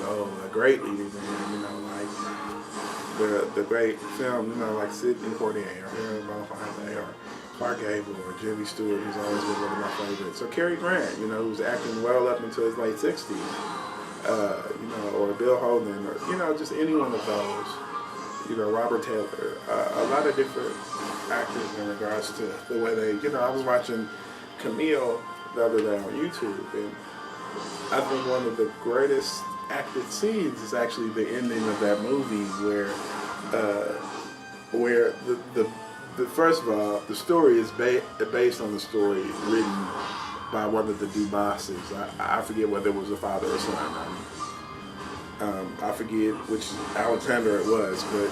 old, a great leading man, you know, like the great film, you know, like Sidney Poitier or Harold Belafonte or Clark Gable or Jimmy Stewart, who's always been one of my favorites. Or Cary Grant, you know, who's acting well up into his late 60s. You know, or Bill Holden, or, you know, just any one of those. You know, Robert Taylor. A lot of different actors in regards to the way they, you know, I was watching Camille the other day on YouTube, and I think one of the greatest acted scenes is actually the ending of that movie where the first of all, the story is based on the story written by one of the Dubosses. I forget whether it was a father or son. I forget which Alexander it was, but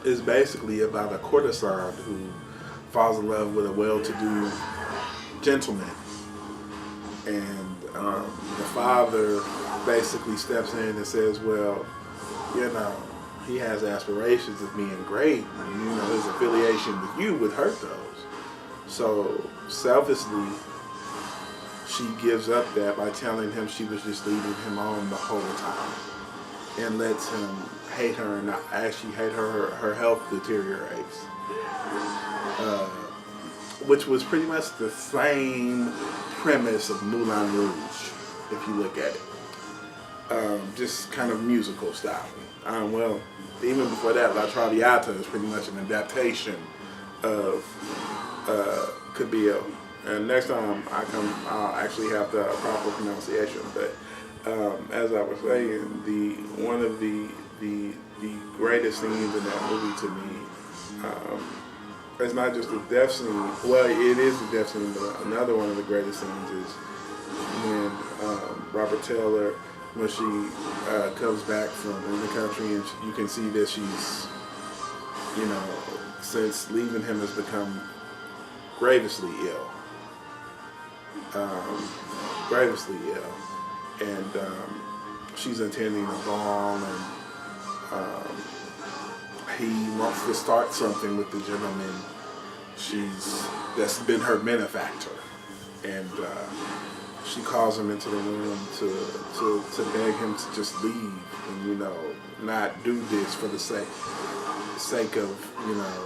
it's basically about a courtesan who falls in love with a well-to-do gentleman, and the father basically steps in and says, well, you know, he has aspirations of being great, and, you know, his affiliation with you would hurt those. So selfishly, she gives up that by telling him she was just leading him on the whole time, and lets him hate her and actually hate her health deteriorates. Which was pretty much the same premise of Moulin Rouge, if you look at it. Just kind of musical style. Well, even before that, La Traviata is pretty much an adaptation of Cabillo. And next time I come, I'll actually have the proper pronunciation. But as I was saying, one of the greatest scenes in that movie to me, it's not just the death scene. Well, it is the death scene, but another one of the greatest scenes is when Robert Taylor, when she comes back from the country, and you can see that she's, you know, since leaving him has become grievously ill. And she's attending a ball, and he wants to start something with the gentleman that's been her benefactor, and she calls him into the room to beg him to just leave, and, you know, not do this for the sake of, you know,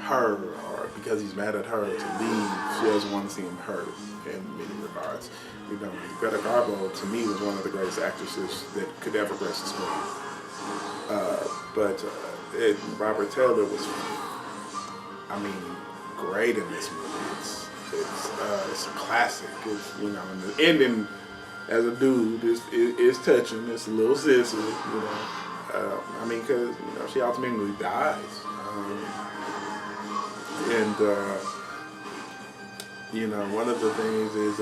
her, or because he's mad at her to leave. She doesn't want to see him hurt in many regards. You know, Greta Garbo to me was one of the greatest actresses that could ever grace the screen. But Robert Taylor was, I mean, great in this movie. It's a classic. It's, you know, and the ending as a dude is touching. It's a little sissy, you know. I mean, because, you know, she ultimately dies. And you know, one of the things is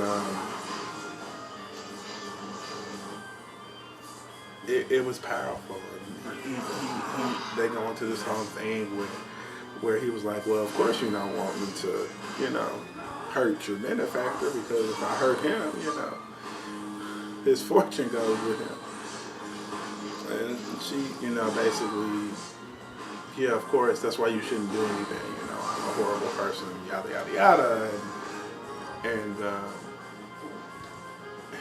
it was powerful. They go into this whole thing where he was like, well, of course you don't want me to, you know, hurt your benefactor, because if I hurt him, you know, his fortune goes with him. And she, you know, basically, yeah, of course, that's why you shouldn't do anything, you know, I'm a horrible person, yada, yada, yada. And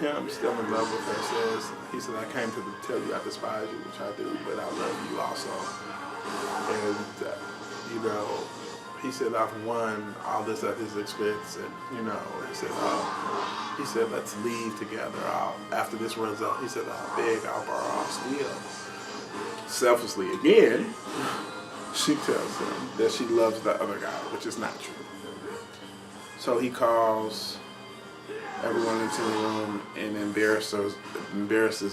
him, still in love with her, says, he said, I came to tell you I despise you, which I do, but I love you also. And, you know, he said, I've won all this at his expense, and, you know, he said, let's leave together. After this runs out, he said, I'll beg, I'll borrow, I'll steal. Selflessly, again, she tells him that she loves the other guy, which is not true. So he calls everyone into the room and embarrasses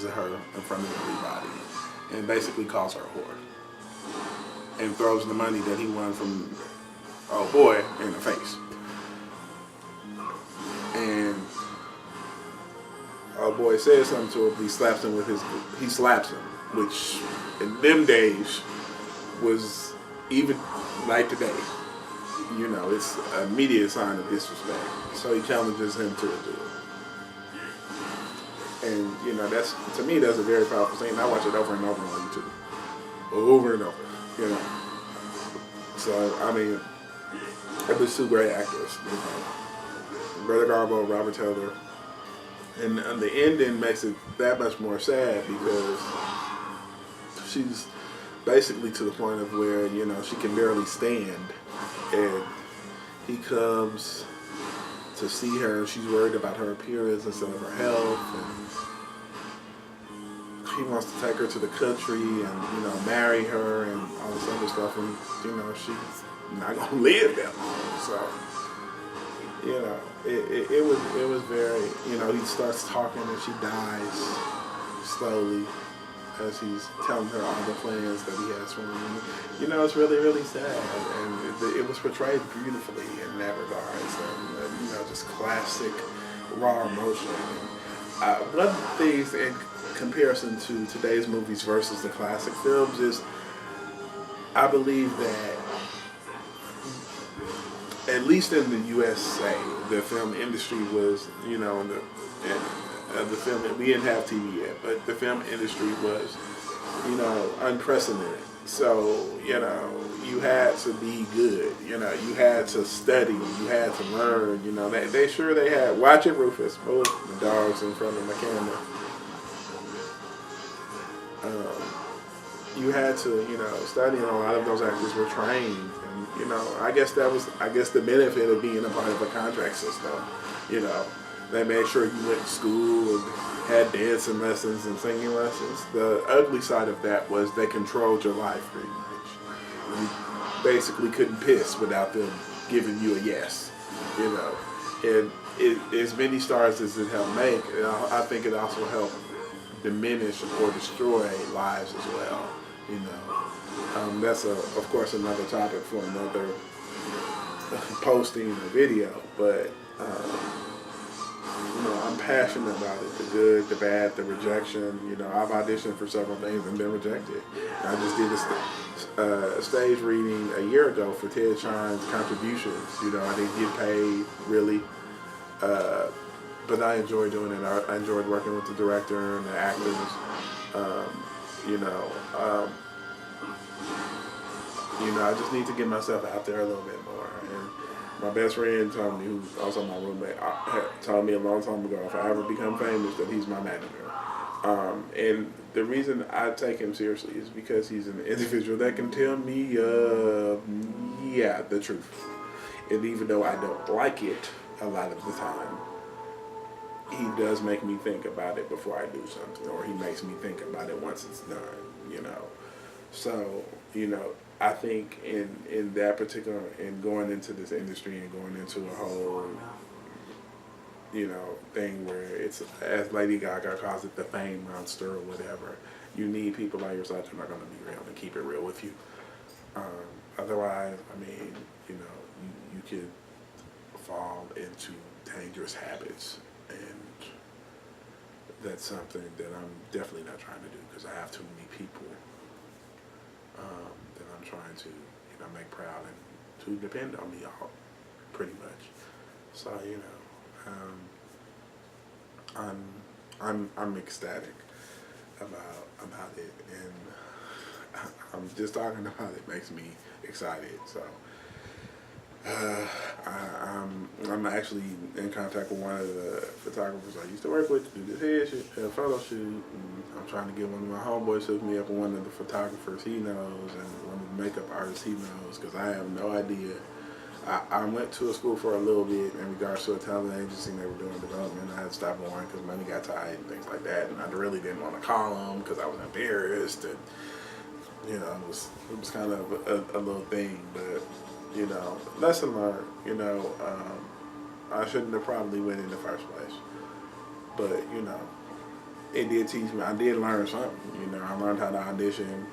her in front of everybody, and basically calls her a whore, and throws the money that he won from old boy in the face. And old boy says something to him. He slaps him, which in them days was even like today. You know, it's an immediate sign of disrespect. So he challenges him to a duel. And, you know, to me, that's a very powerful scene. I watch it over and over on YouTube. Over and over, you know. So, I mean, it was two great actors. You know. Greta Garbo, Robert Taylor. And the ending makes it that much more sad because she's basically to the point of where, you know, she can barely stand. And he comes to see her. She's worried about her appearance instead of her health. And he wants to take her to the country and, you know, marry her and all this other stuff. And, you know, she's not going to live that long. So, you know, it was very, you know, he starts talking and she dies slowly as he's telling her all the plans that he has for her. And, you know, it's really, really sad. And it was portrayed beautifully in that regard. So, you know, just classic raw emotion. One of the things in comparison to today's movies versus the classic films is I believe that at least in the USA, the film industry was, you know, the film, we didn't have TV yet, but the film industry was, you know, unprecedented. So, you know, you had to be good, you know, you had to study, you had to learn, you know, they had, watch it, Rufus, move the dogs in front of my camera. You had to, you know, study, and a lot of those actors were trained. And, you know, I guess the benefit of being a part of a contract system. You know, they made sure you went to school and had dancing lessons and singing lessons. The ugly side of that was they controlled your life pretty much. You basically couldn't piss without them giving you a yes. You know, and as many stars as it helped make, I think it also helped diminish or destroy lives as well. You know, that's of course another topic for another posting or video. But you know, I'm passionate about it. The good, the bad, the rejection. You know, I've auditioned for several things and been rejected. I just did a stage reading a year ago for Ted Chimes' Contributions. You know, I didn't get paid really. But I enjoy doing it. I enjoyed working with the director and the actors. You know, I just need to get myself out there a little bit more. And my best friend told me, who's also my roommate, told me a long time ago, if I ever become famous, that he's my manager. And the reason I take him seriously is because he's an individual that can tell me, the truth. And even though I don't like it a lot of the time, he does make me think about it before I do something, or he makes me think about it once it's done, you know. So, you know, I think in that particular, in going into this industry and going into a whole, you know, thing where it's, as Lady Gaga calls it, the fame monster or whatever, you need people like yourself who are going to be real and keep it real with you. Otherwise, I mean, you know, you could fall into dangerous habits. And that's something that I'm definitely not trying to do, because I have too many people that I'm trying to, you know, make proud and to depend on me all, pretty much. So, you know, I'm ecstatic about it, and I'm just talking about it makes me excited. So. I'm actually in contact with one of the photographers I used to work with to do this photo shoot. And I'm trying to get one of my homeboys to hook me up with one of the photographers he knows and one of the makeup artists he knows, because I have no idea. I went to a school for a little bit in regards to a talent agency, and they were doing development. I had to stop going because money got tight and things like that, and I really didn't want to call them because I was embarrassed, and you know, it was kind of a little thing, but. You know, lesson learned. You know, I shouldn't have probably went in the first place. But, you know, it did teach me. I did learn something. You know, I learned how to audition,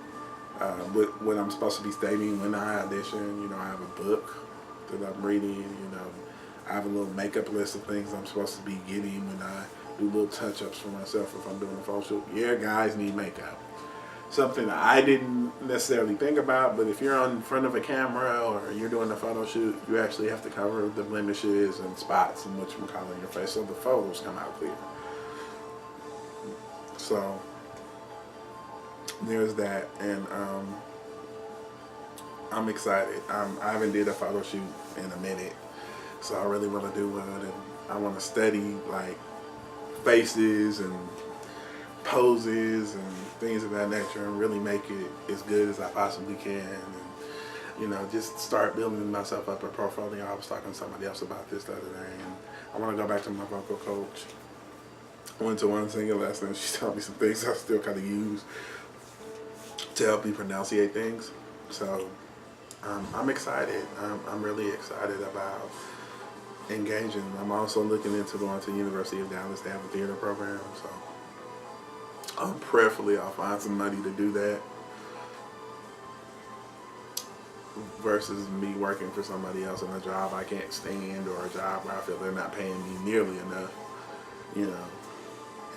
what I'm supposed to be stating when I audition. You know, I have a book that I'm reading. You know, I have a little makeup list of things I'm supposed to be getting when I do little touch-ups for myself if I'm doing a photo shoot. Yeah, guys need makeup. Something I didn't necessarily think about, but if you're in front of a camera or you're doing a photo shoot, you actually have to cover the blemishes and spots and what you call in your face so the photos come out clear. So there's that, and I'm excited. I haven't did a photo shoot in a minute, so I really want to do one, and I want to study like faces and poses and things of that nature, and really make it as good as I possibly can. And just start building myself up a portfolio. I was talking to somebody else about this the other day, and I want to go back to my vocal coach. I went to one singing lesson, and she taught me some things I still kind of use to help me pronunciate things. So I'm excited. I'm really excited about engaging. I'm also looking into going to the University of Dallas to have a theater program. So prayerfully I'll find some money to do that, versus me working for somebody else in a job I can't stand, or a job where I feel they're not paying me nearly enough.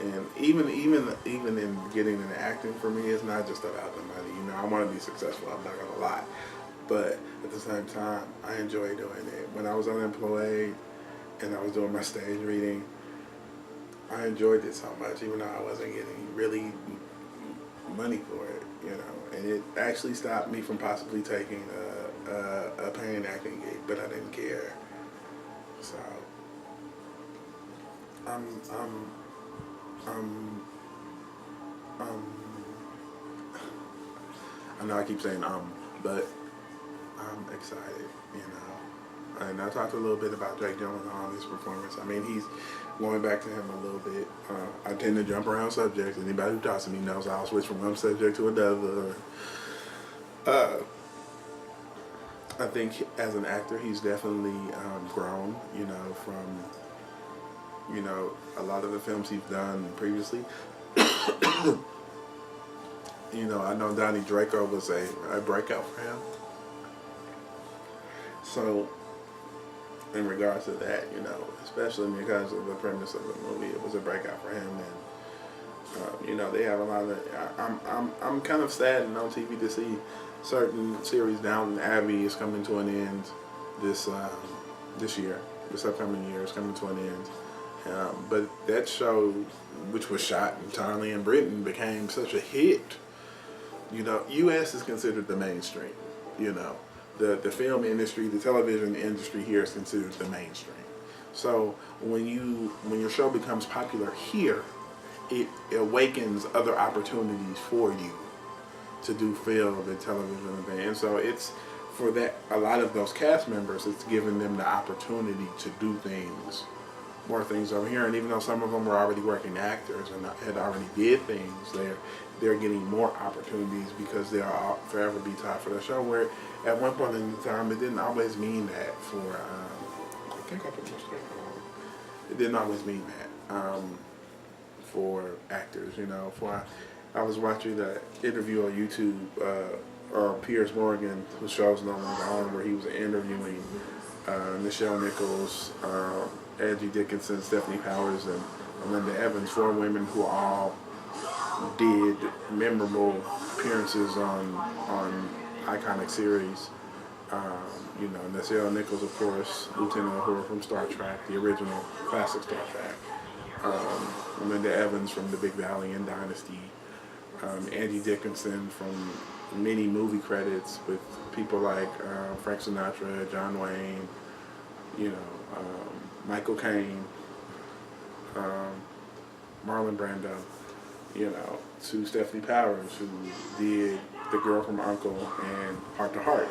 And even in getting into acting, for me, it's not just about the money. I want to be successful, I'm not gonna lie, but at the same time, I enjoy doing it. When I was unemployed and I was doing my stage reading, I enjoyed it so much, even though I wasn't getting really money for it, and it actually stopped me from possibly taking a paying acting gig, but I didn't care. So I know I keep saying but I'm excited, And I talked a little bit about Drake Jones on his performance. I mean, he's going back to him a little bit. I tend to jump around subjects. Anybody who talks to me knows I'll switch from one subject to another. I think as an actor, he's definitely grown, from, a lot of the films he's done previously. I know Donnie Draco was a breakout for him. So, in regards to that, especially because of the premise of the movie, it was a breakout for him. And, they have a lot of, I'm kind of saddened on TV to see certain series. Downton Abbey is coming to an end this year. This upcoming year is coming to an end. But that show, which was shot entirely in Britain, became such a hit. U.S. is considered the mainstream. The film industry, the television industry here is considered the mainstream. So when your show becomes popular here, it awakens other opportunities for you to do film and television and so it's for that. A lot of those cast members, it's given them the opportunity to do more things over here. And even though some of them were already working actors and had already did things there, they're getting more opportunities because they'll forever be tied for the show. Where at one point in time, it didn't always mean that for. I think I put my straight on. It didn't always mean that for actors. I was watching the interview on YouTube, or Piers Morgan, whose show's no longer on, where he was interviewing Nichelle Nichols, Angie Dickinson, Stephanie Powers, and Linda Evans, 4 women who all did memorable appearances on iconic series. Nichelle Nichols, of course, Lieutenant Uhura from Star Trek, the original classic Star Trek. Linda Evans from The Big Valley and Dynasty. Angie Dickinson from many movie credits with people like Frank Sinatra, John Wayne, Michael Caine, Marlon Brando, to Stephanie Powers, who did The Girl from U.N.C.L.E. and Heart to Heart.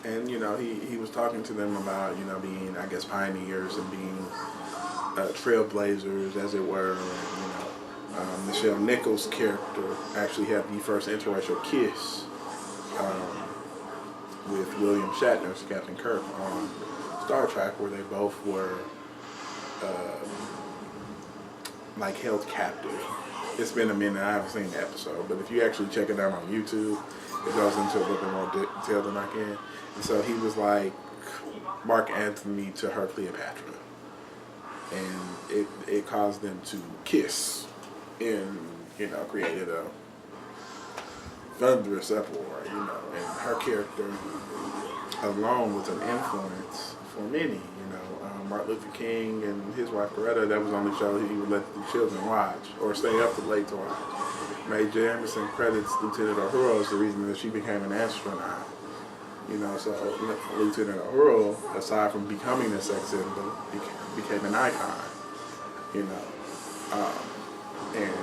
And, he was talking to them about, being, I guess, pioneers and being trailblazers, as it were. Nichelle Nichols' character actually had the first interracial kiss with William Shatner's Captain Kirk on Star Trek, where they both were held captive. It's been a minute, I haven't seen the episode, but if you actually check it out on YouTube, it goes into a little bit more detail than I can. And so he was like Mark Antony to her Cleopatra, and it caused them to kiss, and created a thunderous uproar, and her character alone was an influence for many. Martin Luther King and his wife Coretta, that was on the show he would let the children watch or stay up too late to watch. Mae Jemison credits Lieutenant Uhura as the reason that she became an astronaut. So Lieutenant Uhura, aside from becoming a sex symbol, became an icon. you know. And,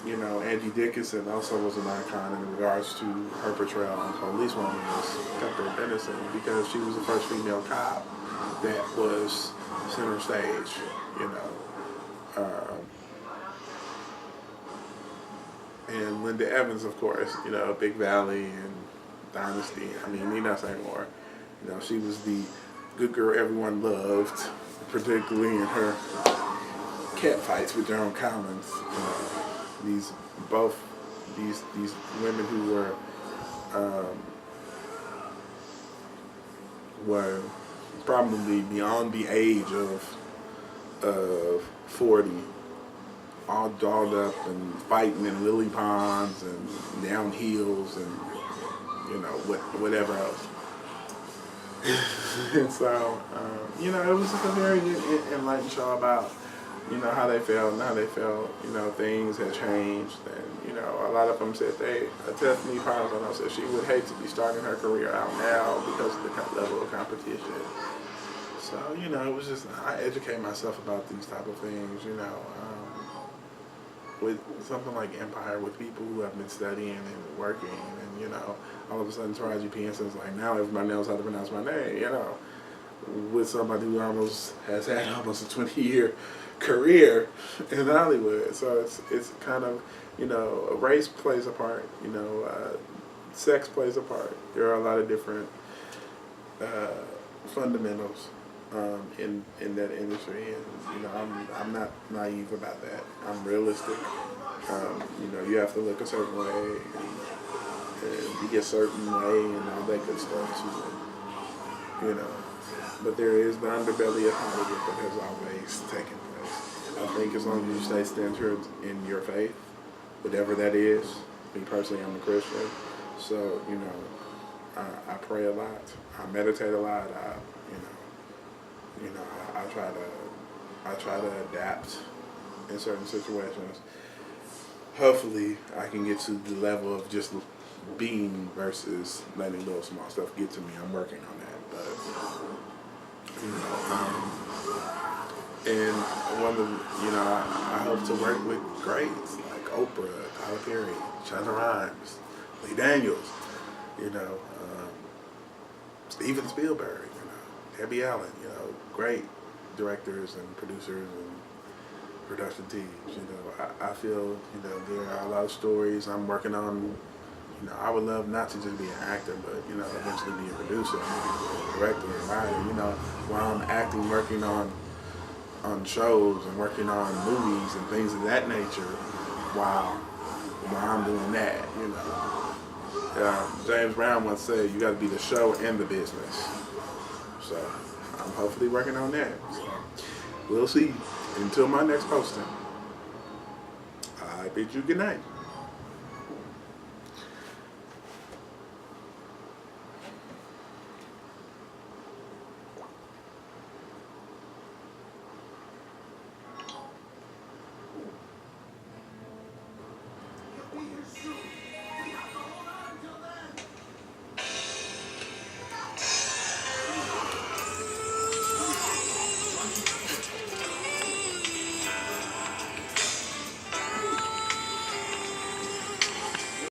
you know, Angie Dickinson also was an icon in regards to her portrayal on Policewoman as Pepper Dennison, because she was the first female cop that was center stage, you know. And Linda Evans, of course, you know, Big Valley and Dynasty. I mean, Nina Seymour, you know, she was the good girl everyone loved, particularly in her cat fights with Joan Collins. These women who were probably beyond the age of 40, all dolled up and fighting in lily ponds and down hills and, you know, whatever else. And so, you know, it was just a very enlightening show about, you know, how they felt and how they felt, you know, things had changed. And, you know, a lot of them said Tiffany Parson said she would hate to be starting her career out now because of the level of competition. So, you know, it was just, I educate myself about these type of things, you know. With something like Empire, with people who have been studying and working, and, you know, all of a sudden Taraji P. Henson's like, now everybody knows how to pronounce my name, you know. With somebody who has had almost a 20-year career in Hollywood. So it's kind of, you know, race plays a part, you know, sex plays a part. There are a lot of different fundamentals in that industry, and, you know, I'm not naive about that. I'm realistic. You know, you have to look a certain way and be a certain way and all that good stuff too, you know. But there is the underbelly of Hollywood that has always taken place. I think as long as you stay centered in your faith, whatever that is, me personally, I'm a Christian, so, you know, I pray a lot, I meditate a lot, I try to adapt in certain situations. Hopefully, I can get to the level of just being versus letting little small stuff get to me. I'm working on that, but, you know, and one of the, you know, I hope to work with greats like Oprah, Tyler Perry, Shonda Rhimes, Lee Daniels, you know, Steven Spielberg, you know, Debbie Allen, you know, great directors and producers and production teams. You know, I feel, you know, there are a lot of stories I'm working on. You know, I would love not to just be an actor, but, you know, eventually be a producer, director, and writer. You know, while I'm acting, working on shows and working on movies and things of that nature, while I'm doing that, you know. James Brown once said, you got to be the show and the business. So I'm hopefully working on that. So we'll see. Until my next posting, I bid you good night.